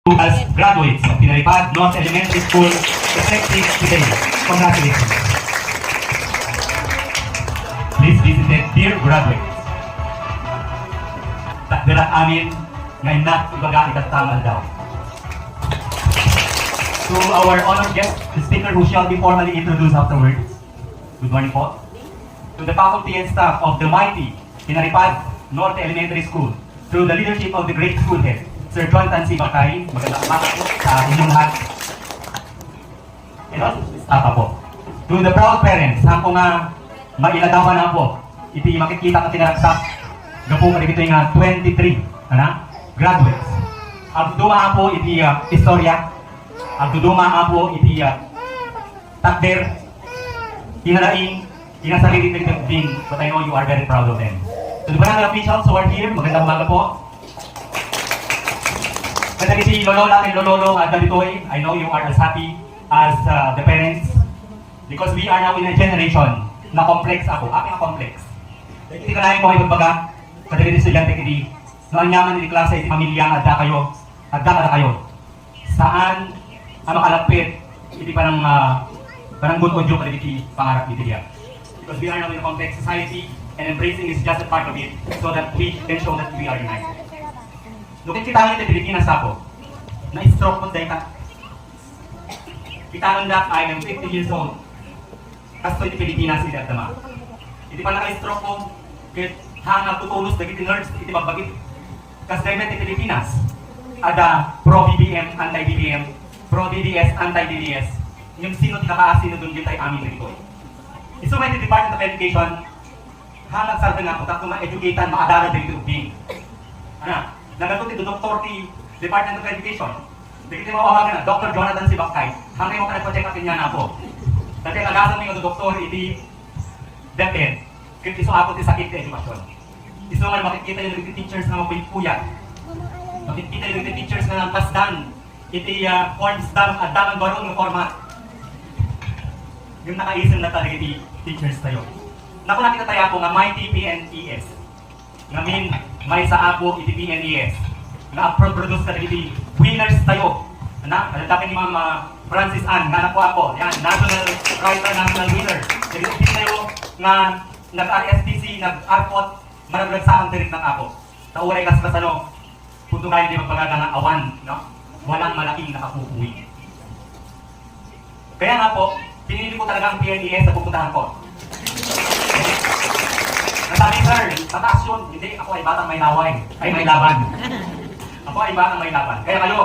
As graduates of Pinaripad North Elementary School, effective today. Congratulations. Please visit it, dear graduates. Takdiran amin ngayon na ibaga ikatangal daw. To our honored guest, the speaker who shall be formally introduced afterwards. Good morning po. To the faculty and staff of the mighty Pinaripad North Elementary School, through the leadership of the great school head, Sir Jonathan C. Bakay, magandang umaga po sa inyong lahat. Staff po. To the proud parents, ako nga mailadawan na po, iti makikita ka tinaragsak, gapo ka dito yung 23 graduates. Ang duma po iti istorya, ang duma po iti takder, tinaraing, tinasarili din, but I know you are very proud of them. To the barangay officials who are here, magandang umaga po. Kasi si Lolo natin, Lolo Dalitoy, I know you are as happy as the parents because we are now in a generation na complex ako. Aking complex. Hindi ka nahin ko kayo magbaga, kadali estudyante kini, noong nyaman ni klase, pamilya, adda kayo. Saan ang makalapit, hindi pa ng good audio kadali pangarap ni Tidia. Because we are now in a complex society and embracing is just a part of it so that we can show that we are united. Nung kita natin Pilipinas ako, na-stroke po dahil ka. Kita nga I am 50 years old. Kasto iti Pilipinas iti agdama. Iti pa naka-stroke po, kahit hanap tutulos dahil iti nerds, iti magbagit. Kasi dahil iti Pilipinas, ada pro-BBM, anti-BBM, pro-DDS, anti-DDS. Yung sino tinakaas, sino doon tayo amin dito. Iso may Department of Education, hanap sa nga po, takto ma-educatean, ma-adara dito being. Nagatot ito, Dr. T. Department of Education. Dito mawawagan na, Dr. Jonathan C. Bakay. Hanggang mo ka nagpa-check upin niya na po. Dati nagasan mo yung Dr. iti DepEd. Kaya iso ako ti sakit na edukasyon. Iso nga makikita yung teachers na mapipuyat. Makikita yung teachers na pasdan. Iti forms dan at daman barong ng format. Yung nakaisip na talaga iti teachers tayo. Naku nakita tayo ako nga may TPNES. Ngamin, may sa ako iti PNES. Na-produce ka iti winners tayo. Alalapin ni Ma'am Francis Ann, nga nakuha ako. Yan, national writer, national winner. Iti tayo nga nag-RSTC, nag-ARPOT, maraglag sa akong direct ng ako. Tauray kas punto kayo di magpagaga ng awan, no? Walang malaking nakapupuwi. Kaya nga po, pinili ko talaga ang PNES na pupuntahan ko. Nasabi, sir, mataas yun. Hindi, ako ay batang may laway. Ay may laban. Ako ay batang may laban. Kaya kayo,